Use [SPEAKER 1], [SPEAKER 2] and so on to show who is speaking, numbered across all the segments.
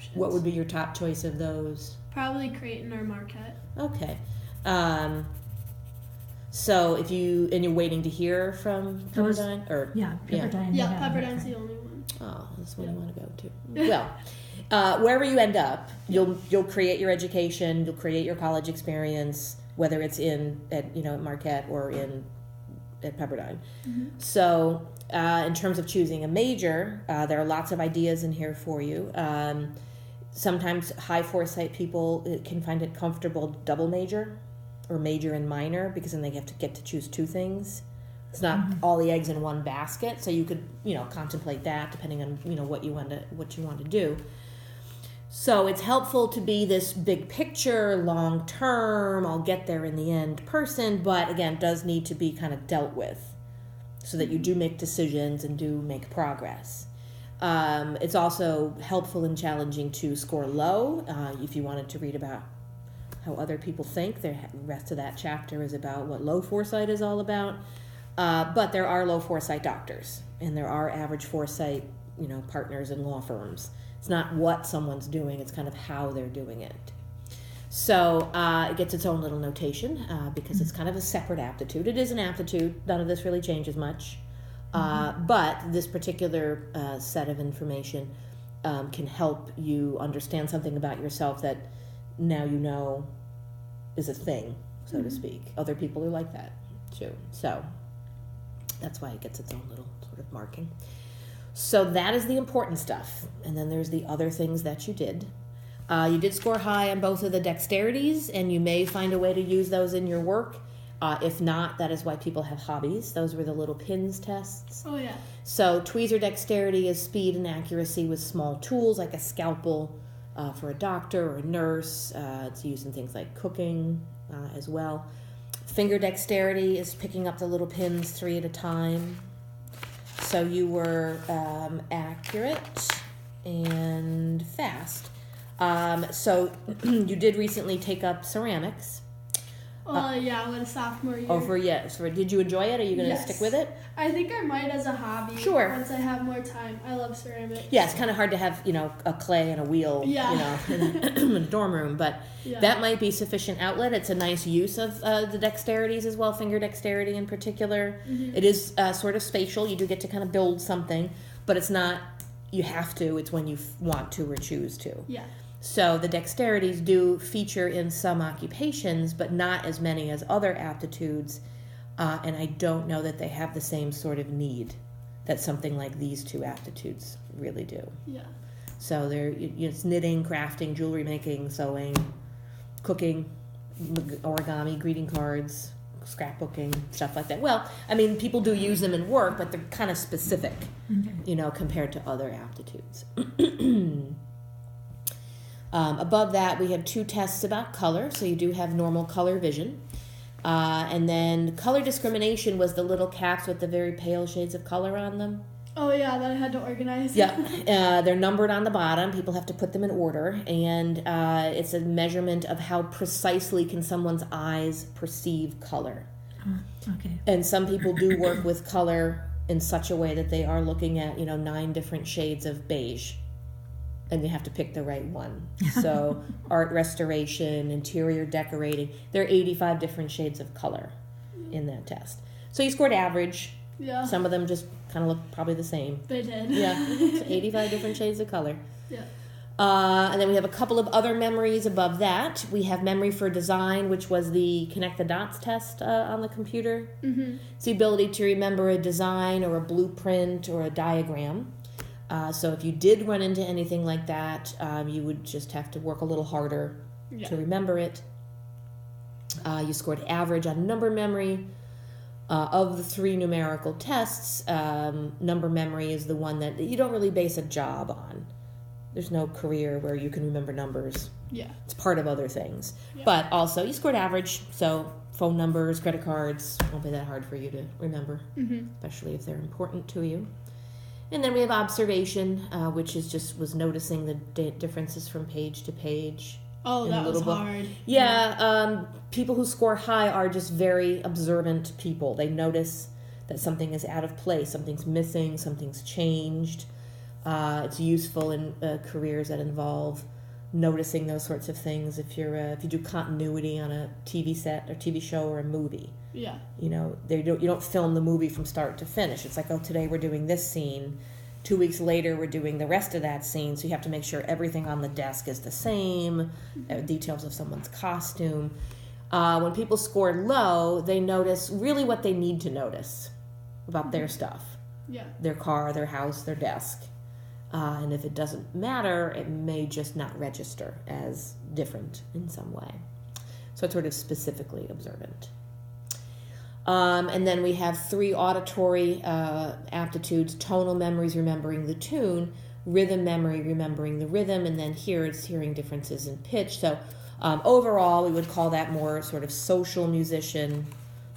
[SPEAKER 1] options.
[SPEAKER 2] What would be your top choice of those?
[SPEAKER 1] Probably Creighton or Marquette.
[SPEAKER 2] Okay. So if you're waiting to hear from Pepperdine?
[SPEAKER 3] Pepperdine.
[SPEAKER 1] Yeah, Pepperdine's the only one.
[SPEAKER 2] Oh, that's one I want to go to. Well, wherever you end up, you'll create your education, you'll create your college experience, whether it's at Marquette or at Pepperdine.
[SPEAKER 1] Mm-hmm.
[SPEAKER 2] So in terms of choosing a major, there are lots of ideas in here for you. Sometimes high foresight people can find it comfortable double major or major and minor, because then they have to get to choose two things. It's not all the eggs in one basket, so you could contemplate that depending on what you want to do. So it's helpful to be this big picture, long term, I'll get there in the end person, but again, does need to be kind of dealt with so that you do make decisions and do make progress. It's also helpful and challenging to score low. If you wanted to read about how other people think, the rest of that chapter is about what low foresight is all about. But there are low foresight doctors, and there are average foresight, partners in law firms. It's not what someone's doing, it's kind of how they're doing it. So it gets its own little notation because it's kind of a separate aptitude. It is an aptitude. None of this really changes much. But this particular set of information can help you understand something about yourself that now is a thing, so to speak. Other people are like that too. So that's why it gets its own little sort of marking. So that is the important stuff. And then there's the other things that you did. You did score high on both of the dexterities, and you may find a way to use those in your work. If not, that is why people have hobbies. Those were the little pins tests.
[SPEAKER 1] Oh, yeah.
[SPEAKER 2] So tweezer dexterity is speed and accuracy with small tools like a scalpel for a doctor or a nurse. It's used in things like cooking as well. Finger dexterity is picking up the little pins 3 at a time. So you were accurate and fast. So you did recently take up ceramics.
[SPEAKER 1] Yeah, with a sophomore year.
[SPEAKER 2] So did you enjoy it? Are you going to stick with it?
[SPEAKER 1] I think I might as a hobby.
[SPEAKER 2] Sure.
[SPEAKER 1] Once I have more time. I love ceramics.
[SPEAKER 2] Yeah, it's kind of hard to have, a clay and a wheel, in a dorm room, but that might be sufficient outlet. It's a nice use of the dexterities as well, finger dexterity in particular. Mm-hmm. It is sort of spatial. You do get to kind of build something, but it's not, you have to, it's when you want to or choose to.
[SPEAKER 1] Yeah.
[SPEAKER 2] So the dexterities do feature in some occupations, but not as many as other aptitudes, and I don't know that they have the same sort of need that something like these two aptitudes really do.
[SPEAKER 1] Yeah.
[SPEAKER 2] So it's knitting, crafting, jewelry making, sewing, cooking, origami, greeting cards, scrapbooking, stuff like that. Well, I mean, people do use them in work, but they're kind of specific, compared to other aptitudes. Above that, we have 2 tests about color, so you do have normal color vision. And then color discrimination was the little caps with the very pale shades of color on them.
[SPEAKER 1] Oh, yeah, that I had to organize.
[SPEAKER 2] Yeah, they're numbered on the bottom. People have to put them in order, and it's a measurement of how precisely can someone's eyes perceive color.
[SPEAKER 3] Okay.
[SPEAKER 2] And some people do work with color in such a way that they are looking at, 9 different shades of beige. And you have to pick the right one. So art restoration, interior decorating, there are 85 different shades of color in that test. So you scored average.
[SPEAKER 1] Yeah.
[SPEAKER 2] Some of them just kind of look probably the same.
[SPEAKER 1] They did.
[SPEAKER 2] Yeah, so 85 different shades of color.
[SPEAKER 1] Yeah.
[SPEAKER 2] And then we have a couple of other memories above that. We have memory for design, which was the connect the dots test on the computer.
[SPEAKER 1] Mm-hmm.
[SPEAKER 2] It's the ability to remember a design or a blueprint or a diagram. So if you did run into anything like that, you would just have to work a little harder to remember it. You scored average on number memory. Of the 3 numerical tests, number memory is the one that you don't really base a job on. There's no career where you can remember numbers.
[SPEAKER 1] Yeah.
[SPEAKER 2] It's part of other things.
[SPEAKER 1] Yeah.
[SPEAKER 2] But also, you scored average, so phone numbers, credit cards, won't be that hard for you to remember, especially if they're important to you. And then we have observation, which was noticing the differences from page to page.
[SPEAKER 1] Oh, that was hard.
[SPEAKER 2] Yeah, people who score high are just very observant people. They notice that something is out of place, something's missing, something's changed. It's useful in careers that involve noticing those sorts of things. If you do continuity on a TV set or TV show or a movie,
[SPEAKER 1] Yeah.
[SPEAKER 2] you don't film the movie from start to finish. It's like, oh, today we're doing this scene. 2 weeks later, we're doing the rest of that scene. So you have to make sure everything on the desk is the same, details of someone's costume. When people score low, they notice really what they need to notice about their stuff.
[SPEAKER 1] Yeah.
[SPEAKER 2] Their car, their house, their desk. And if it doesn't matter, it may just not register as different in some way. So it's sort of specifically observant. And then we have 3 auditory aptitudes: tonal memories, remembering the tune; rhythm memory, remembering the rhythm; and then here it's hearing differences in pitch. So overall, we would call that more sort of social musician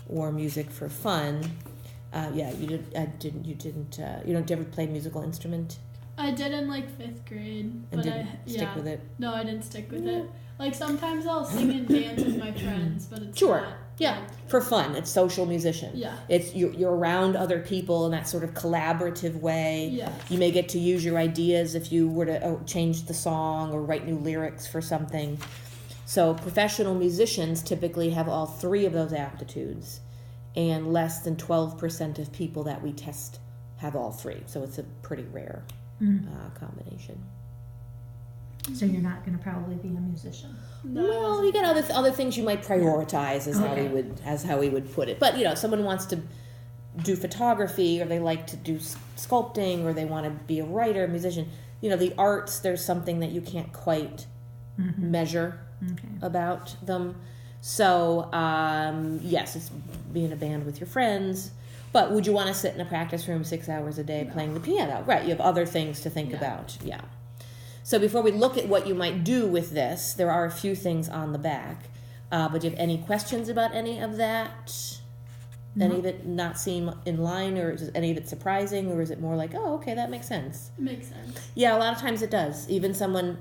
[SPEAKER 2] or music for fun. You don't ever play a musical instrument?
[SPEAKER 1] I did in like 5th grade,
[SPEAKER 2] And
[SPEAKER 1] but
[SPEAKER 2] didn't stick with it?
[SPEAKER 1] No, I didn't stick with it. Like sometimes I'll sing and dance with my friends, but it's
[SPEAKER 2] Sure.
[SPEAKER 1] not.
[SPEAKER 2] Yeah, for fun. It's social musician.
[SPEAKER 1] Yeah.
[SPEAKER 2] It's you're around other people in that sort of collaborative way.
[SPEAKER 1] Yeah.
[SPEAKER 2] You may get to use your ideas if you were to change the song or write new lyrics for something. So professional musicians typically have all 3 of those aptitudes, and less than 12% of people that we test have all 3. So it's a pretty rare combination.
[SPEAKER 3] So you're not going to probably be a musician.
[SPEAKER 1] No,
[SPEAKER 2] Well, you got other things you might prioritize, is
[SPEAKER 3] Okay.
[SPEAKER 2] how we would put it. But if someone wants to do photography, or they like to do sculpting, or they want to be a writer, musician, the arts, there's something that you can't quite measure
[SPEAKER 3] Okay.
[SPEAKER 2] about them. So yes, it's being in a band with your friends. But would you want to sit in a practice room 6 hours a day playing the piano? Right, you have other things to think about. Yeah. So before we look at what you might do with this, there are a few things on the back. But do you have any questions about any of that? Any of it not seem in line, or is any of it surprising, or is it more like, oh, okay, that makes sense?
[SPEAKER 1] It makes sense.
[SPEAKER 2] Yeah, a lot of times it does. Even someone,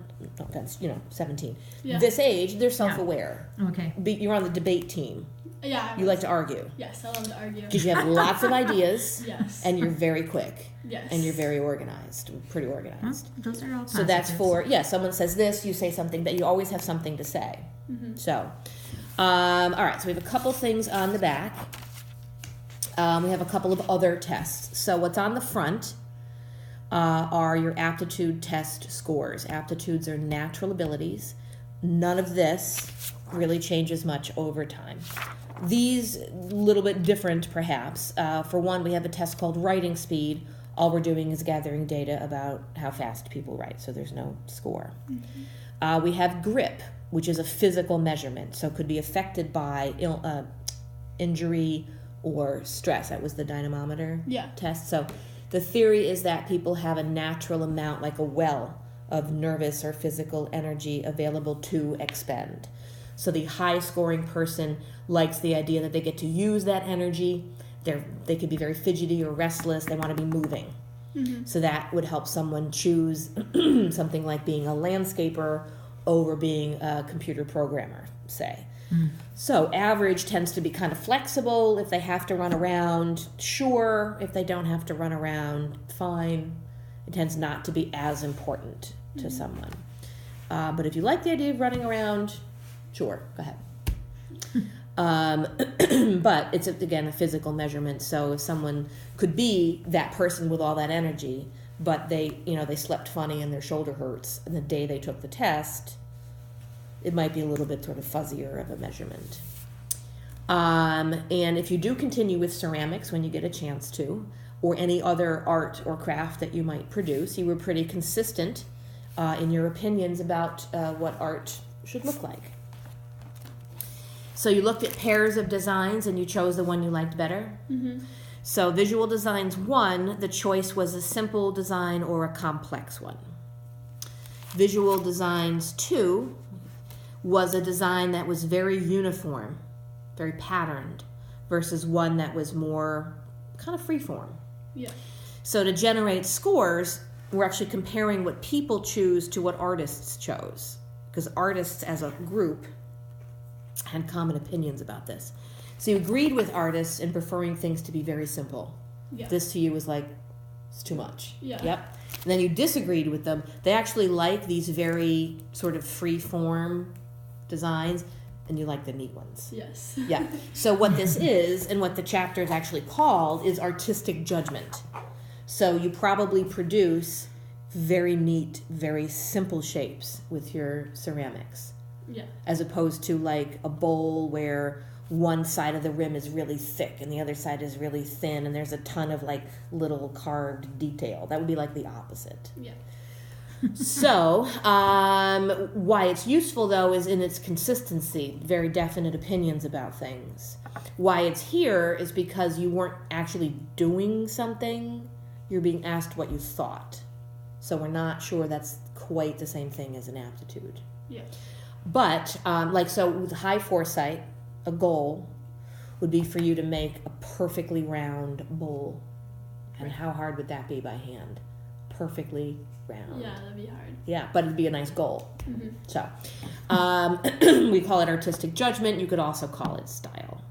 [SPEAKER 2] that's 17,
[SPEAKER 1] Yeah.
[SPEAKER 2] this age, they're self-aware.
[SPEAKER 3] Okay.
[SPEAKER 2] You're on the debate team.
[SPEAKER 1] Yeah.
[SPEAKER 2] You like to argue
[SPEAKER 1] Yes, I love to argue.
[SPEAKER 2] because you have lots of ideas,
[SPEAKER 1] Yes.
[SPEAKER 2] and you're very quick,
[SPEAKER 1] Yes.
[SPEAKER 2] and you're very organized, pretty organized.
[SPEAKER 3] Well, those are all
[SPEAKER 2] So that's
[SPEAKER 3] positives.
[SPEAKER 2] someone says this, you say something, that you always have something to say.
[SPEAKER 1] Mm-hmm.
[SPEAKER 2] So, all right, so we have a couple things on the back. We have a couple of other tests. So what's on the front are your aptitude test scores. Aptitudes are natural abilities. None of this really changes much over time. These, a little bit different perhaps. For one, we have a test called writing speed. All we're doing is gathering data about how fast people write, so there's no score. Mm-hmm. We have grip, which is a physical measurement, so it could be affected by injury or stress. That was the dynamometer test. So the theory is that people have a natural amount, like a well of nervous or physical energy available to expend. So the high scoring person likes the idea that they get to use that energy. They could be very fidgety or restless. They want to be moving. Mm-hmm. So that would help someone choose something like being a landscaper over being a computer programmer, say. So average tends to be kind of flexible. If they have to run around, sure. If they don't have to run around, fine. It tends not to be as important to someone. But if you like the idea of running around, sure, go ahead. But it's, again, a physical measurement. So if someone could be that person with all that energy, but they slept funny and their shoulder hurts, and the day they took the test, it might be a little bit sort of fuzzier of a measurement. And if you do continue with ceramics when you get a chance to, or any other art or craft that you might produce, you were pretty consistent in your opinions about what art should look like. So you looked at pairs of designs and you chose the one you liked better. Mm-hmm. So visual designs 1, the choice was a simple design or a complex one. Visual designs 2 was a design that was very uniform, very patterned, versus one that was more kind of freeform.
[SPEAKER 1] Yeah.
[SPEAKER 2] So to generate scores, we're actually comparing what people choose to what artists chose, because artists as a group had common opinions about this. So you agreed with artists in preferring things to be very simple.
[SPEAKER 1] Yeah.
[SPEAKER 2] This to you was like, it's too much.
[SPEAKER 1] Yeah.
[SPEAKER 2] Yep. and then you disagreed with them, they actually like these very sort of free form designs, and you like the neat ones.
[SPEAKER 1] Yes.
[SPEAKER 2] Yeah. So what this is, and what the chapter is actually called, is artistic judgment. So you probably produce very neat, very simple shapes with your ceramics.
[SPEAKER 1] Yeah.
[SPEAKER 2] As opposed to like a bowl where one side of the rim is really thick and the other side is really thin, and there's a ton of like little carved detail. That would be like the opposite.
[SPEAKER 1] Yeah.
[SPEAKER 2] So, why it's useful though is in its consistency, very definite opinions about things. Why it's here is because you weren't actually doing something, you're being asked what you thought. So we're not sure that's quite the same thing as an aptitude.
[SPEAKER 1] Yeah.
[SPEAKER 2] But, so with high foresight, a goal would be for you to make a perfectly round bowl. And how hard would that be by hand? Perfectly round.
[SPEAKER 1] Yeah, that'd be hard.
[SPEAKER 2] Yeah, but it'd be a nice goal.
[SPEAKER 1] Mm-hmm.
[SPEAKER 2] So, we call it artistic judgment. You could also call it style.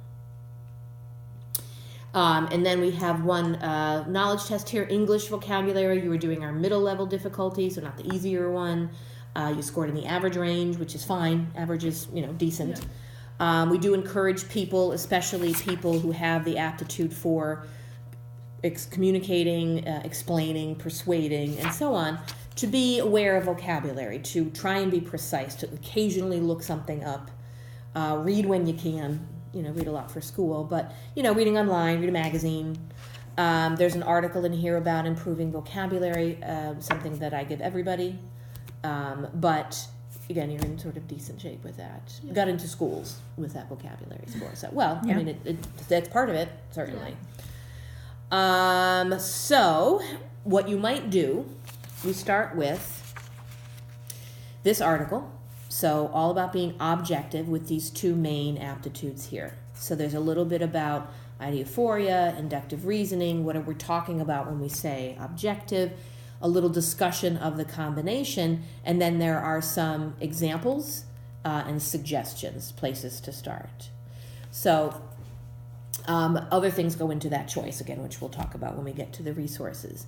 [SPEAKER 2] And then we have one knowledge test here, English vocabulary. You were doing our middle level difficulty, so not the easier one. You scored in the average range, which is fine. Average is, decent. Yeah. We do encourage people, especially people who have the aptitude for communicating, explaining, persuading, and so on, to be aware of vocabulary, to try and be precise, to occasionally look something up, read when you can, read a lot for school, but, reading online, read a magazine. There's an article in here about improving vocabulary, something that I give everybody, but again, you're in sort of decent shape with that. Yeah. Got into schools with that vocabulary score, so,
[SPEAKER 3] Yeah.
[SPEAKER 2] I mean, that's part of it, certainly. So what you might do, we start with this article. So all about being objective with these two main aptitudes here. So there's a little bit about ideophoria, inductive reasoning, what are we talking about when we say objective, a little discussion of the combination, and then there are some examples and suggestions, places to start. So other things go into that choice, again, which we'll talk about when we get to the resources.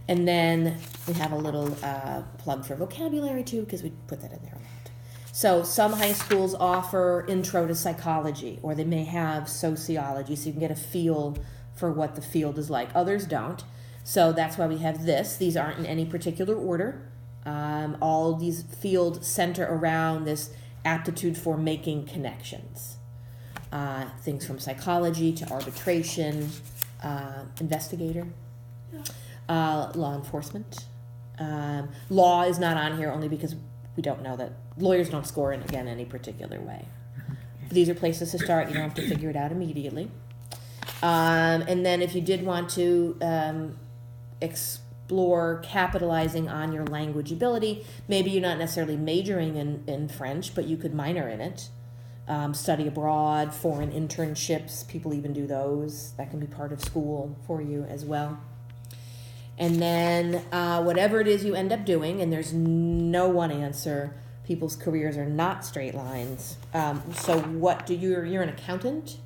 [SPEAKER 2] And then we have a little plug for vocabulary, too, because we put that in there a lot. So some high schools offer intro to psychology, or they may have sociology, so you can get a feel for what the field is like. Others don't. So that's why we have this. These aren't in any particular order. All these fields center around this aptitude for making connections. Things from psychology to arbitration, investigator, law enforcement. Law is not on here only because we don't know that lawyers don't score in, again, any particular way. These are places to start. You don't have to figure it out immediately. And then if you did want to explore capitalizing on your language ability, maybe you're not necessarily majoring in French, but you could minor in it. Study abroad, foreign internships, people even do those. That can be part of school for you as well. And then whatever it is you end up doing, and there's no one answer, people's careers are not straight lines. So what do you're an accountant?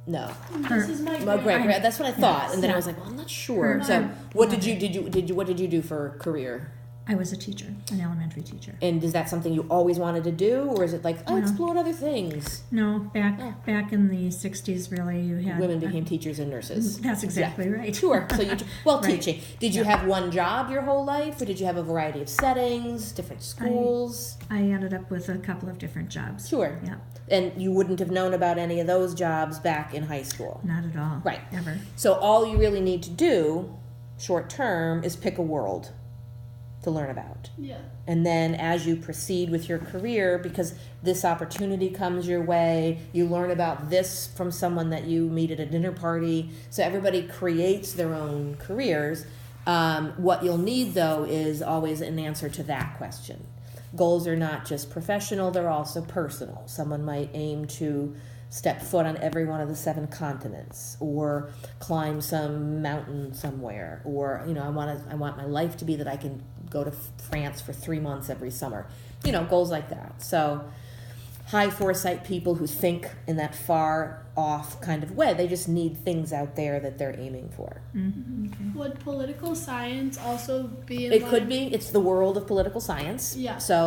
[SPEAKER 2] No.
[SPEAKER 1] This is my
[SPEAKER 2] Great. That's what I thought.
[SPEAKER 3] Yes,
[SPEAKER 2] and then
[SPEAKER 3] yeah.
[SPEAKER 2] I was like, well, I'm not sure.
[SPEAKER 3] Her-
[SPEAKER 2] So
[SPEAKER 3] her-
[SPEAKER 2] what did you do for career?
[SPEAKER 3] I was a teacher, an elementary teacher.
[SPEAKER 2] And is that something you always wanted to do, or is it like, I
[SPEAKER 3] No.
[SPEAKER 2] explored other things?
[SPEAKER 3] No, back in the 60s, really, you had...
[SPEAKER 2] Women became teachers and nurses.
[SPEAKER 3] That's exactly right.
[SPEAKER 2] Sure. So you
[SPEAKER 3] Right.
[SPEAKER 2] teaching. Did you have one job your whole life, or did you have a variety of settings, different schools?
[SPEAKER 3] I ended up with a couple of different jobs.
[SPEAKER 2] Sure.
[SPEAKER 3] Yeah,
[SPEAKER 2] And you wouldn't have known about any of those jobs back in high school.
[SPEAKER 3] not at all.
[SPEAKER 2] Right.
[SPEAKER 3] Ever.
[SPEAKER 2] So all you really need to do, short term, is pick a world to learn about.
[SPEAKER 1] Yeah.
[SPEAKER 2] And then as you proceed with your career, because this opportunity comes your way, you learn about this from someone that you meet at a dinner party. So everybody creates their own careers. What you'll need, though, is always an answer to that question. Goals are not just professional, they're also personal. Someone might aim to step foot on every one of the 7 continents, or climb some mountain somewhere, or I want my life to be that I can go to France for 3 months every summer. Goals like that. So high foresight people who think in that far off kind of way. They just need things out there that they're aiming for.
[SPEAKER 1] Would political science also be in
[SPEAKER 2] It
[SPEAKER 1] line?
[SPEAKER 2] could be. It's the world of political science.
[SPEAKER 1] Yeah.
[SPEAKER 2] So